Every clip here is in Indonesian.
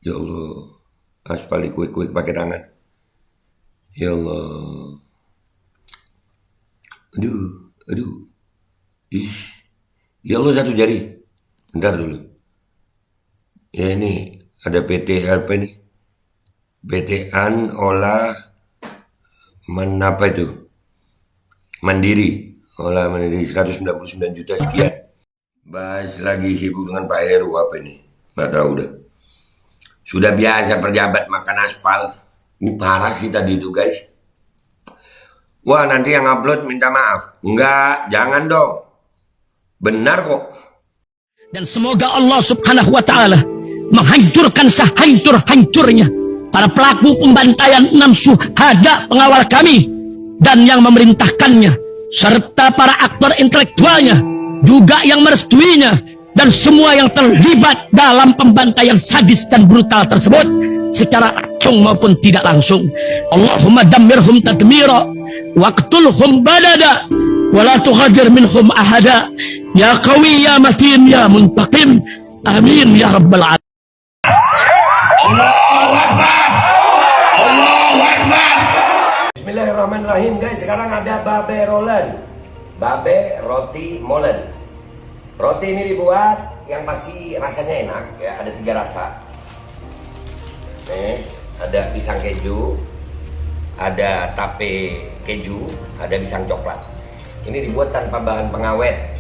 Ya Allah, aspal dikuik-kuik pakai tangan. Ya Allah, aduh, aduh, ih, ya Allah satu jari. Bentar dulu. Ya ini ada PT apa ini? PT-an olah apa itu? Mandiri. Olah Mandiri 199 juta sekian. Bahas lagi sibuk dengan Pak Heru apa ini? Nggak tahu udah. Sudah biasa pejabat makan aspal. Ini parah sih tadi itu guys. Wah nanti yang upload minta maaf. Enggak, jangan dong. Benar kok. Dan semoga Allah subhanahu wa ta'ala menghancurkan sehancur-hancurnya para pelaku pembantaian 6 syuhada pengawal kami dan yang memerintahkannya, serta para aktor intelektualnya juga yang merestuinya, dan semua yang terlibat dalam pembantaian sadis dan brutal tersebut secara langsung maupun tidak langsung. Allahumma dammirhum tadmira waqtulhum badada wala tughadir minhum ahada ya qawi ya matin ya muntaqim amin ya rabbal alamin. Allahu Akbar. Allahu Akbar. Bismillahirrahmanirrahim guys. Sekarang ada babe rolen. Babe roti molen. Roti ini dibuat yang pasti rasanya enak ya, ada 3 rasa. Nih, ada pisang keju, ada tape keju, ada pisang coklat. Ini dibuat tanpa bahan pengawet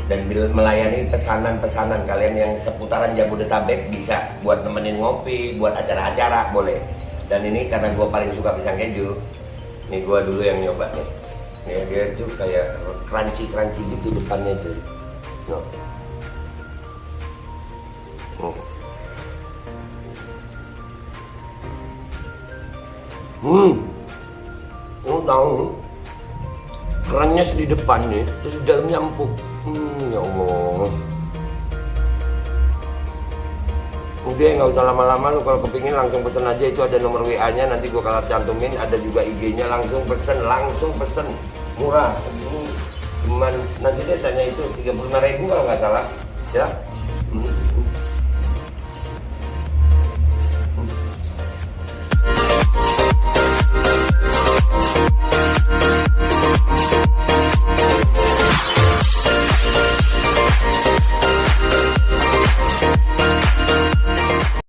dan melayani pesanan-pesanan kalian yang seputaran Jabodetabek, bisa buat nemenin ngopi, buat acara-acara boleh. Dan ini karena gue paling suka pisang keju, nih gue dulu yang nyoba nih. Nih dia tuh kayak crunchy gitu depannya tuh. No. Tahu kerannya di depan nih, terus di dalamnya empuk. Ya Allah. Udah nggak usah lama-lama, lu kalau kepingin langsung pesen aja, itu ada nomor WA-nya, nanti gua kalau cantumin, ada juga IG-nya, langsung pesen, murah. Ini cuman nanti dia tanya itu 35.000 kalau nggak salah, ya.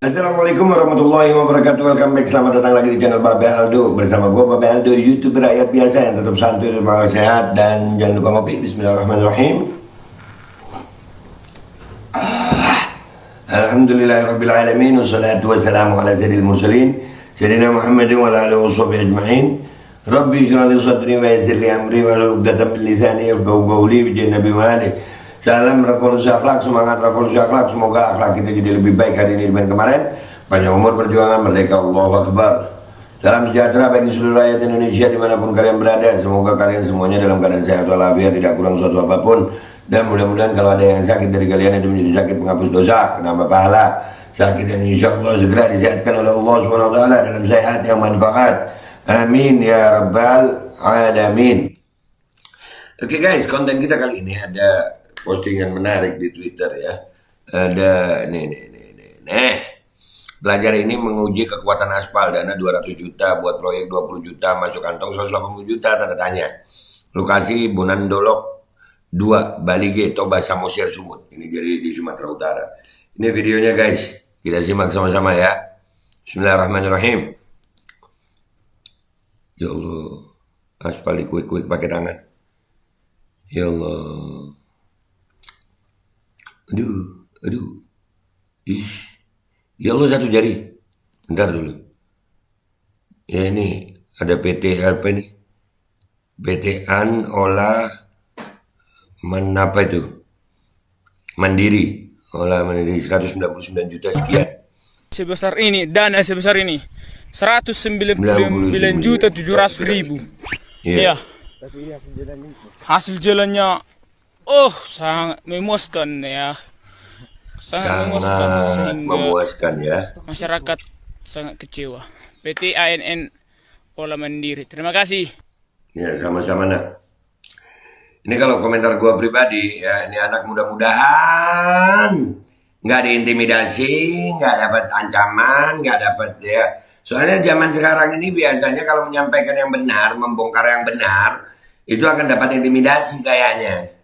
Assalamualaikum warahmatullahi wabarakatuh. Welcome back, selamat datang lagi di channel Babe Aldo. Bersama gue Babe Aldo, YouTuber rakyat biasa yang tetap santuy dan semangat sehat. Dan jangan lupa ngopi. Bismillahirrahmanirrahim. Alhamdulillahirrabbilalamin. Wassalatu wassalamu ala sayyidil mursalin Sayyidina Muhammadin wa ala alihi wa sahbihi ajma'in. Rabbi syrah li sadri wa yassir li amri wa hlul 'uqdatam min lisani yafqahu qawli bi Nabi Muhammad. Salam revolusi akhlak, semangat revolusi akhlak. Semoga akhlak kita jadi lebih baik hari ini dibanding kemarin. Panjang umur, perjuangan, merdeka, Allahu Akbar. Salam sejahtera bagi seluruh rakyat Indonesia dimanapun kalian berada. Semoga kalian semuanya dalam keadaan sehat walafiat, tidak kurang suatu apapun. Dan mudah-mudahan kalau ada yang sakit dari kalian itu menjadi sakit penghapus dosa, penambah pahala. Sakit yang insya Allah segera disehatkan oleh Allah SWT dalam sehat yang manfaat. Amin ya rabbal alamin. Oke guys, konten kita kali ini ada postingan menarik di Twitter ya. Ada nih. Belajar ini menguji kekuatan aspal, dana 200 juta buat proyek 20 juta, masuk kantong 180 juta, tanda tanya. Lokasi Bonandolok 2, Bali G, Toba, Samosir, Sumut. Ini jadi di Sumatera Utara. Ini videonya guys, kita simak sama-sama ya. Bismillahirrahmanirrahim. Ya Allah, aspal dikuik-kuik pakai tangan. Ya Allah. Aduh, ih, ya Allah satu jari. Bentar dulu. Ya ini ada PT apa ini? PT-an olah apa itu? Mandiri, olah Mandiri 199 juta sekian. Sebesar ini, dana sebesar ini 199.700.000. Iya. Hasil jalannya sangat memuaskan ya. Sangat memuaskan ya. Masyarakat sangat kecewa. PT ANN Olah Mandiri. Terima kasih. Ya, sama-sama nak. Ini kalau komentar gua pribadi ya, ini anak mudah-mudahan nggak diintimidasi, nggak dapat ancaman, nggak dapat ya. Soalnya zaman sekarang ini biasanya kalau menyampaikan yang benar, membongkar yang benar, itu akan dapat intimidasi kayaknya.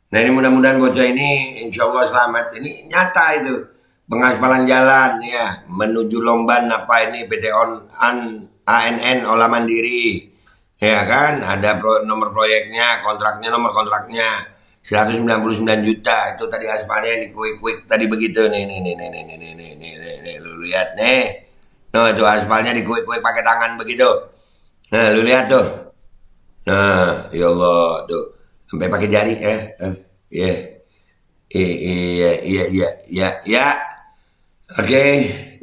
Nah ini mudah-mudahan bocah ini insya Allah selamat. Ini nyata itu. Pengaspalan jalan ya menuju Lomban apa ini PT ANN Olah Mandiri. Ya kan ada nomor proyeknya, kontraknya, nomor kontraknya 199 juta. Itu tadi aspalnya yang dikuik-kuik tadi begitu nih, lu lihat nih. Nah itu aspalnya dikuik-kuik pakai tangan begitu. Nah lu lihat tuh. Nah ya Allah tuh sampai pakai jari iya iya. Oke,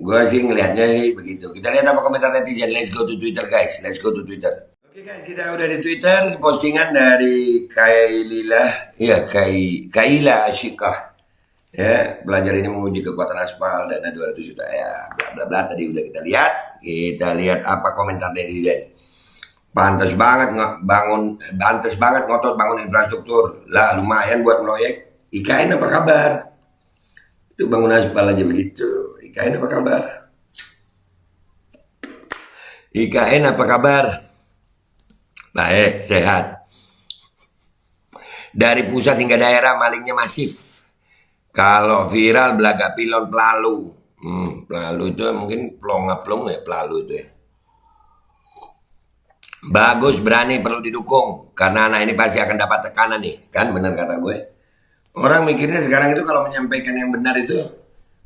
gue sih ngelihatnya sih begitu. Kita lihat apa komentar netizen. Let's go to Twitter guys. Let's go to Twitter. Oke guys, kita udah di Twitter. Postingan dari Kaila Asyikah. Ya, belajar ini menguji kekuatan aspal dana 200 juta ya. Bla bla bla tadi udah kita lihat. Kita lihat apa komentar netizen. Pantes banget ngotot bangun infrastruktur. Lah lumayan buat proyek. IKN apa kabar? Itu bangun aspal aja begitu. IKN apa kabar? IKN apa kabar? Baik, sehat. Dari pusat hingga daerah malingnya masif. Kalau viral belaga pilon pelalu. Pelalu itu mungkin plong-plong ya pelalu itu ya. Bagus, berani, perlu didukung. Karena anak ini pasti akan dapat tekanan nih. Kan bener kata gue. Orang mikirnya sekarang itu kalau menyampaikan yang benar itu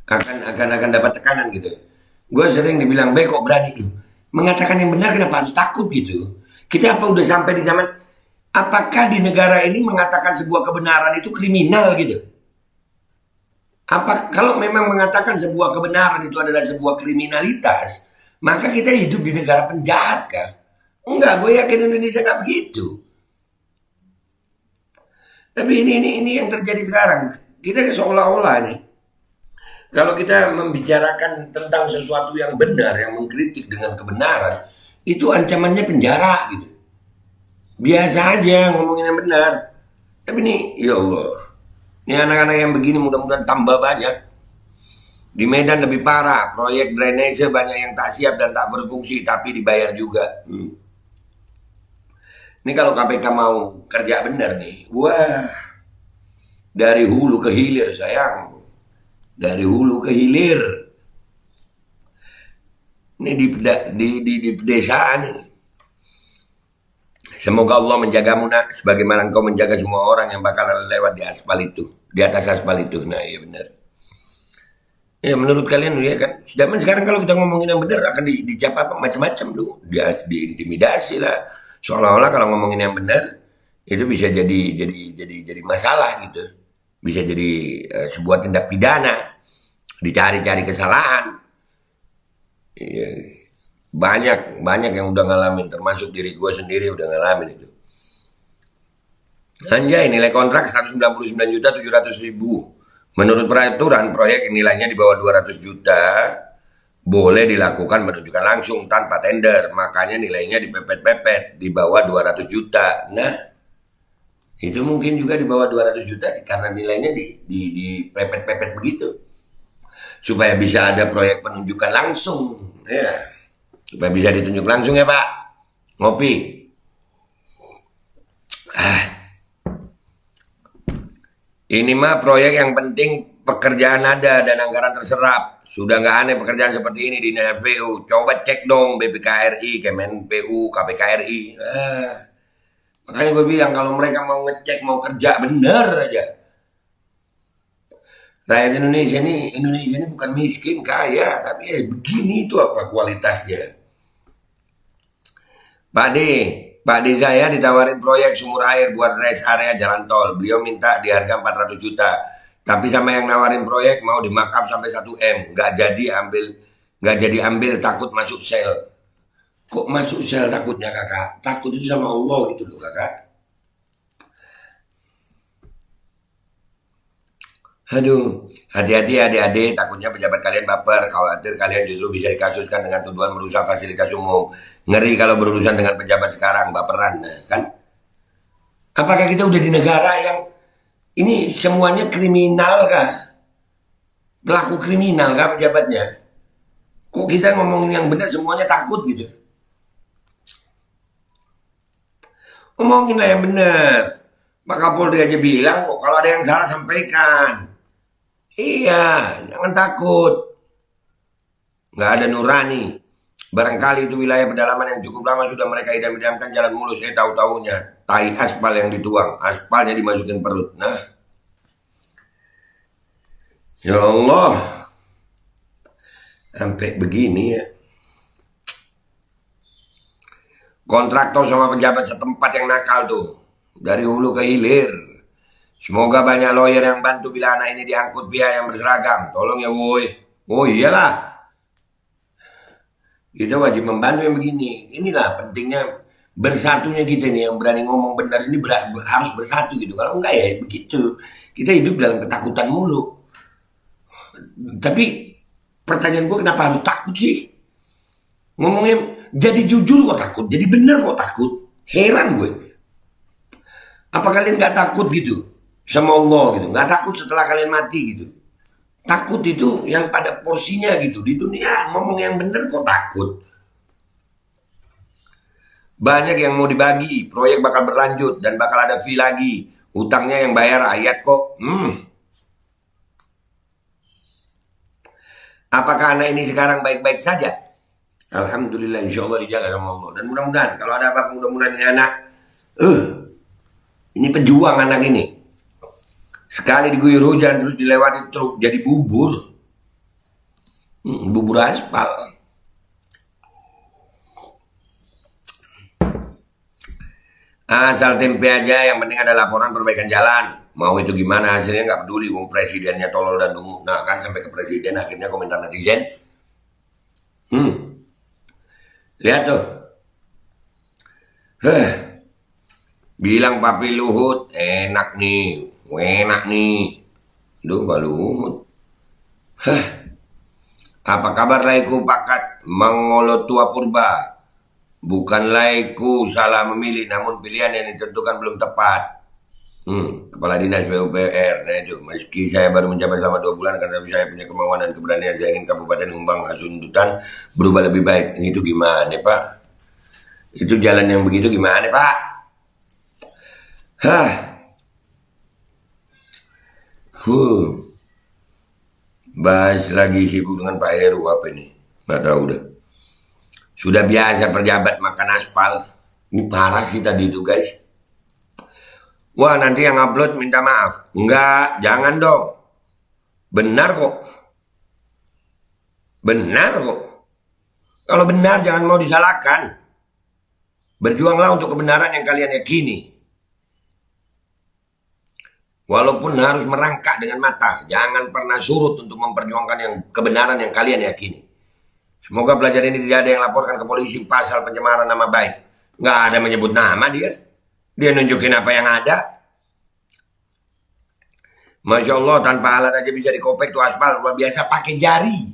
akan dapat tekanan gitu. Gue sering dibilang, kok berani lu mengatakan yang benar, kenapa harus takut gitu? Kita apa udah sampai di zaman, apakah di negara ini mengatakan sebuah kebenaran itu kriminal gitu? Apa kalau memang mengatakan sebuah kebenaran itu adalah sebuah kriminalitas, maka kita hidup di negara penjahat kah? Enggak, gue yakin Indonesia nggak begitu. Tapi ini yang terjadi sekarang. Kita seolah-olah nih, kalau kita membicarakan tentang sesuatu yang benar, yang mengkritik dengan kebenaran, itu ancamannya penjara gitu. Biasa aja ngomongin yang benar. Tapi nih, ya Allah, ini anak-anak yang begini mudah-mudahan tambah banyak. Di Medan lebih parah, proyek drainase banyak yang tak siap dan tak berfungsi, tapi dibayar juga. Ini kalau KPK mau kerja benar nih, wah, dari hulu ke hilir sayang, dari hulu ke hilir. Ini di pedesaan ini. Semoga Allah menjagamu nak, sebagaimana engkau menjaga semua orang yang bakal lewat di aspal itu, di atas aspal itu. Nah iya benar. Ya menurut kalian ya kan, sedangkan sekarang kalau kita ngomongin yang benar akan dicap apa macam-macam lu, diintimidasi lah. Seolah-olah kalau ngomongin yang benar itu bisa jadi masalah gitu, bisa jadi sebuah tindak pidana, dicari-cari kesalahan. Ya, banyak yang udah ngalamin, termasuk diri gue sendiri udah ngalamin itu. Anjay, nilai kontrak 199.700.000. Menurut peraturan proyek nilainya di bawah 200 juta boleh dilakukan menunjukkan langsung tanpa tender, makanya nilainya dipepet-pepet di bawah 200 juta. Nah, itu mungkin juga di bawah 200 juta karena nilainya dipepet-pepet begitu. Supaya bisa ada proyek penunjukan langsung, ya. Supaya bisa ditunjuk langsung ya Pak. Ngopi. Ini mah proyek yang penting pekerjaan ada dan anggaran terserap. Sudah nggak aneh pekerjaan seperti ini di NFPU. Coba cek dong BPKRI, Kemenpu, KPKRI. Makanya gue bilang kalau mereka mau ngecek, mau kerja bener aja. Rakyat Indonesia ini bukan miskin, kaya, tapi begini itu apa kualitasnya. Pak D saya ditawarin proyek sumur air buat rest area jalan tol. Beliau minta di harga 400 juta. Tapi sama yang nawarin proyek mau di markup sampai 1 M. Nggak jadi ambil takut masuk sel. Kok masuk sel takutnya kakak? Takut itu sama Allah gitu loh kakak. Aduh, hati-hati adik-adik, takutnya pejabat kalian baper, khawatir kalian justru bisa dikasuskan dengan tuduhan merusak fasilitas umum. Ngeri kalau berurusan dengan pejabat sekarang, baperan, kan? Apakah kita udah di negara yang ini semuanya kriminal kah? pelaku kriminal kah pejabatnya? Kok kita ngomongin yang benar semuanya takut gitu? Ngomonginlah yang benar. Pak Kapolri aja bilang kok kalau ada yang salah sampaikan. Iya, jangan takut. Nggak ada nurani. Barangkali itu wilayah pedalaman yang cukup lama sudah mereka idam-idamkan jalan mulus. Tahu-taunya tai aspal yang dituang, aspalnya dimasukin perut. Nah, ya Allah, sampai begini ya. Kontraktor sama pejabat setempat yang nakal tuh, dari hulu ke hilir. Semoga banyak lawyer yang bantu bila anak ini diangkut pihak yang berseragam. Tolong ya woi. Oh iyalah, kita wajib membantu yang begini. Inilah pentingnya bersatunya kita nih, yang berani ngomong benar ini harus bersatu gitu. Kalau enggak ya begitu, kita hidup dalam ketakutan mulu. Tapi pertanyaan gue, kenapa harus takut sih? Ngomongnya jadi jujur kok takut, jadi benar kok takut. Heran gue. Apa kalian nggak takut gitu sama Allah gitu? Nggak takut setelah kalian mati gitu? Takut itu yang pada porsinya gitu. Di dunia ngomong yang benar kok takut. Banyak yang mau dibagi, proyek bakal berlanjut dan bakal ada fee lagi. Utangnya yang bayar rakyat kok. Apakah anak ini sekarang baik-baik saja? Alhamdulillah, insya Allah dijaga sama Allah. Dan mudah-mudahan kalau ada apa, mudah-mudahan ini anak, ini pejuang anak ini. Sekali diguyur hujan terus dilewati truk jadi bubur, bubur aspal. Asal tempe aja, yang penting ada laporan perbaikan jalan. Mau itu gimana hasilnya nggak peduli. Wong presidennya tolol dan dungu. Nah kan sampai ke presiden akhirnya komentar netizen. Lihat tuh. Bilang Papi Luhut, enak nih. Duh Pak Luhut. Apa kabar laiku pakat mengolot tua purba? Bukan laiku salah memilih, namun pilihan yang ditentukan belum tepat. Kepala Dinas PUPR. Nah itu, meski saya baru menjabat selama 2 bulan, karena saya punya kemauan dan keberanian, saya ingin Kabupaten Humbang Hasundutan berubah lebih baik. Itu gimana Pak? Itu jalan yang begitu gimana Pak? Bahas lagi sibuk dengan Pak Heru apa ini? Nggak tahu udah. Sudah biasa pejabat makan aspal. Ini parah sih tadi itu guys. Wah nanti yang upload minta maaf. Enggak, jangan dong. Benar kok. Kalau benar jangan mau disalahkan. Berjuanglah untuk kebenaran yang kalian yakini. Walaupun harus merangkak dengan mata, jangan pernah surut untuk memperjuangkan yang kebenaran yang kalian yakini. Semoga pelajar ini tidak ada yang laporkan ke polisi pasal pencemaran nama baik. Nggak ada menyebut nama dia. Dia nunjukin apa yang ada. Masya Allah, tanpa alat aja bisa dikopek tuh aspal. Luar biasa, pakai jari.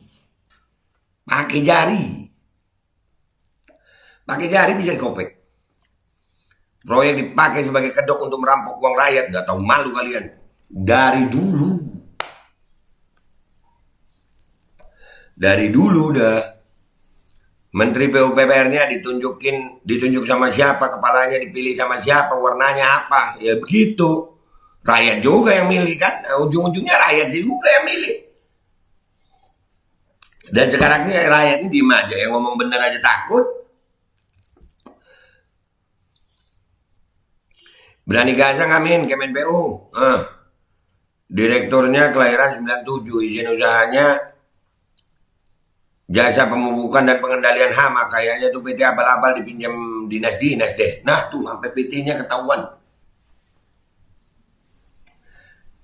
Pakai jari bisa dikopek. Proyek dipakai sebagai kedok untuk merampok uang rakyat. Nggak tahu malu kalian. Dari dulu dah. Menteri PUPR-nya ditunjuk sama siapa, kepalanya dipilih sama siapa, warnanya apa. Ya begitu. Rakyat juga yang milih kan. Ujung-ujungnya rakyat juga yang milih. Dan sekarang ini rakyat ini diem aja. Yang ngomong bener aja takut. Berani gasang amin, Kemen PU. Direkturnya kelahiran 97, izin usahanya jasa pemupukan dan pengendalian hama. Kayaknya tuh PT abal-abal dipinjam dinas-dinas deh. Nah tuh sampai PT-nya ketahuan.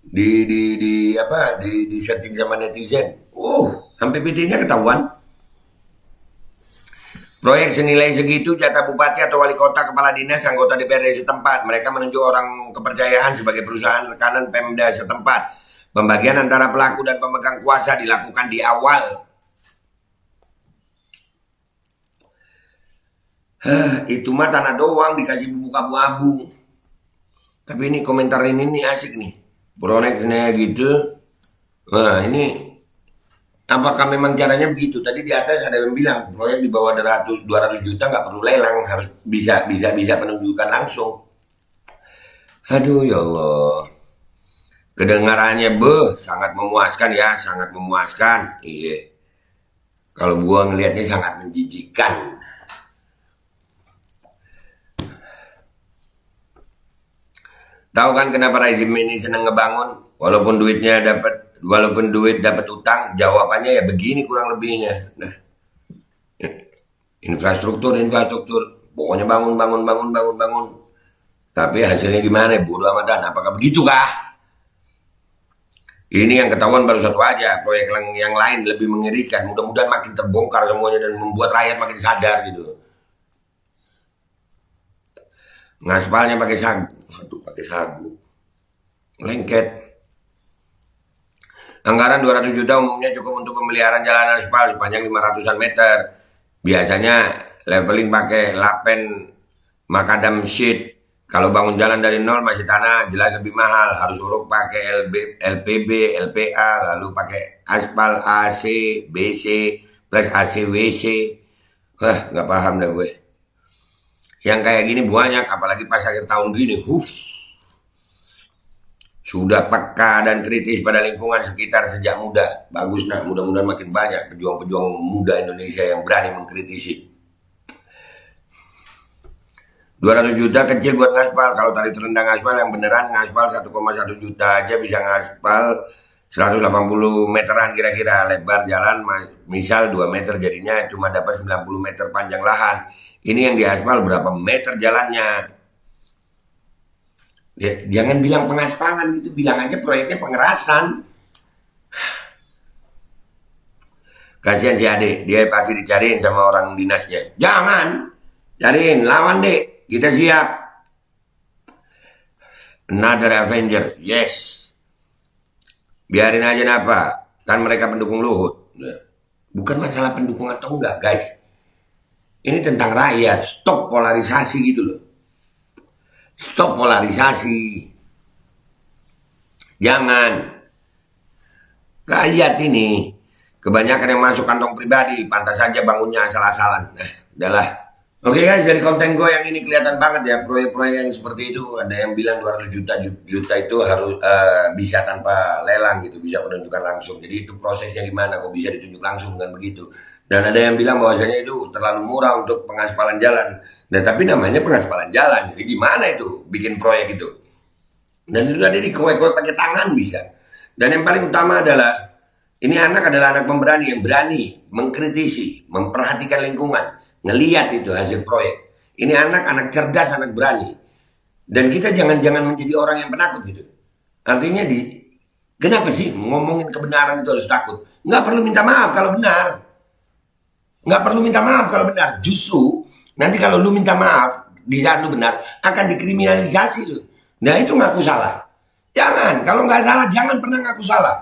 Di searching sama netizen. Sampai PT-nya ketahuan. Proyek senilai segitu, jatah bupati atau wali kota, kepala dinas, anggota DPRD setempat. Mereka menunjuk orang kepercayaan sebagai perusahaan rekanan Pemda setempat. Pembagian antara pelaku dan pemegang kuasa dilakukan di awal. Itu mah tanah doang dikasih bubuk abu-abu. Tapi ini komentar ini asik nih. Proyeknya gitu. Nah ini Apakah memang caranya begitu? Tadi di atas ada yang bilang proyek di bawah 200 juta nggak perlu lelang, harus bisa penunjukan langsung. Aduh ya Allah, kedengarannya sangat memuaskan ya, sangat memuaskan. Iya, kalau gua ngelihatnya sangat menjijikkan. Tahu kan kenapa rezim ini senang ngebangun? Walaupun duit dapat utang, jawabannya ya begini kurang lebihnya. Nah, infrastruktur, pokoknya bangun. Tapi hasilnya gimana? Bodo amatan. Apakah begitu kah? Ini yang ketahuan baru satu aja. Proyek yang lain lebih mengerikan. Mudah-mudahan makin terbongkar semuanya dan membuat rakyat makin sadar gitu. Ngaspalnya pakai sagu. Aduh, pakai sagu. Lengket. Anggaran 200 juta umumnya cukup untuk pemeliharaan jalan aspal sepanjang 500-an meter. Biasanya leveling pakai lapen makadam sheet. Kalau bangun jalan dari nol masih tanah jelas lebih mahal. Harus uruk pakai LPB, LPA, lalu pakai aspal AC, BC, plus AC, WC. Wah, nggak paham dah gue. Yang kayak gini banyak, apalagi pas akhir tahun gini. Sudah peka dan kritis pada lingkungan sekitar sejak muda. Bagus nak, mudah-mudahan makin banyak pejuang-pejuang muda Indonesia yang berani mengkritisi. 200 juta kecil buat ngaspal. Kalau tadi terendah ngaspal yang beneran ngaspal 1,1 juta aja bisa ngaspal 180 meteran kira-kira. Lebar jalan misal 2 meter jadinya cuma dapat 90 meter panjang lahan. Ini yang diaspal berapa meter jalannya. Ya, jangan bilang pengaspalan gitu, bilang aja proyeknya pengerasan. Kasihan si adik, dia pasti dicariin sama orang dinasnya. Jangan, cariin, lawan dek. Kita siap. Another Avenger. Yes. Biarin aja napa. Kan mereka pendukung Luhut. Bukan masalah pendukung atau enggak guys. Ini tentang rakyat. Stop polarisasi gitu loh. Stop polarisasi. Jangan. Rakyat ini kebanyakan yang masuk kantong pribadi. Pantas saja bangunnya asal-asalan. Nah, udahlah. Oke guys, dari konten gue yang ini kelihatan banget ya proyek-proyek yang seperti itu. Ada yang bilang 200 juta itu harus bisa tanpa lelang gitu, bisa penunjukan langsung. Jadi itu prosesnya gimana kok bisa ditunjuk langsung dengan begitu. Dan ada yang bilang bahwasanya itu terlalu murah untuk pengaspalan jalan. Nah tapi namanya pengaspalan jalan, jadi gimana itu bikin proyek itu. Dan itu ada di kue-kue pakai tangan bisa. Dan yang paling utama adalah ini anak adalah anak pemberani yang berani mengkritisi, memperhatikan lingkungan. Ngelihat itu hasil proyek. Ini anak cerdas, anak berani. Dan kita jangan menjadi orang yang penakut gitu. Artinya kenapa sih ngomongin kebenaran itu harus takut? Nggak perlu minta maaf kalau benar. Nggak perlu minta maaf kalau benar. Justru nanti kalau lu minta maaf di saat lu benar akan dikriminalisasi lu. Nah itu ngaku salah. Jangan, kalau nggak salah jangan pernah ngaku salah.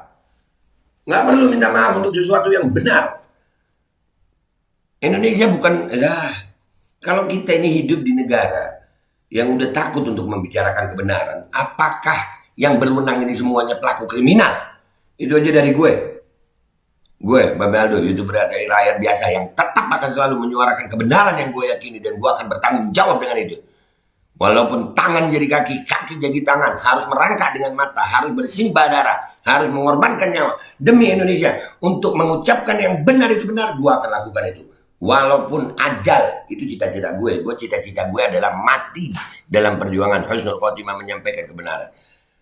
Nggak perlu minta maaf untuk sesuatu yang benar. Indonesia bukan, kalau kita ini hidup di negara yang udah takut untuk membicarakan kebenaran, apakah yang berwenang ini semuanya pelaku kriminal? Itu aja dari gue. Gue, Mbak Aldo, YouTuber dari rakyat biasa yang tetap akan selalu menyuarakan kebenaran yang gue yakini dan gue akan bertanggung jawab dengan itu. Walaupun tangan jadi kaki, kaki jadi tangan, harus merangkak dengan mata, harus bersimbah darah, harus mengorbankan nyawa demi Indonesia. Untuk mengucapkan yang benar itu benar, gue akan lakukan itu. Walaupun ajal, itu cita-cita gue. Cita-cita gue adalah mati dalam perjuangan husnul khotimah menyampaikan kebenaran.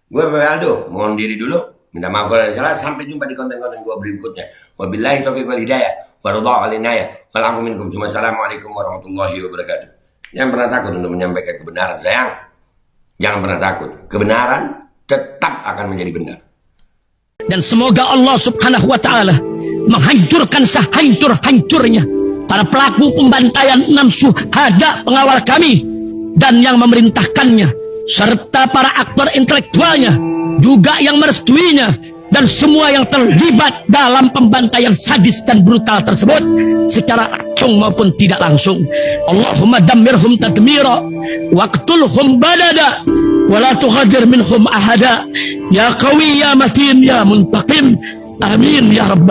Gue Aldo, mohon diri dulu. Minta maaf kalau ada salah. Sampai jumpa di konten-konten gue berikutnya. Wabillahi taufiq wal hidayah. Waridha wal inayah. Wal minkum. Wassalamualaikum warahmatullahi wabarakatuh. Jangan pernah takut untuk menyampaikan kebenaran, sayang. Jangan pernah takut. Kebenaran tetap akan menjadi benar. Dan semoga Allah subhanahu wa ta'ala menghancurkan sehancur-hancurnya para pelaku pembantaian 6 syuhada pengawal kami dan yang memerintahkannya, serta para aktor intelektualnya juga yang merestuinya, dan semua yang terlibat dalam pembantaian sadis dan brutal tersebut secara langsung maupun tidak langsung. Allahumma dammirhum tadmira waqtulhum badada wala tughadir minhum ahada ya qawi ya matin ya muntaqim. Amin ya rabbal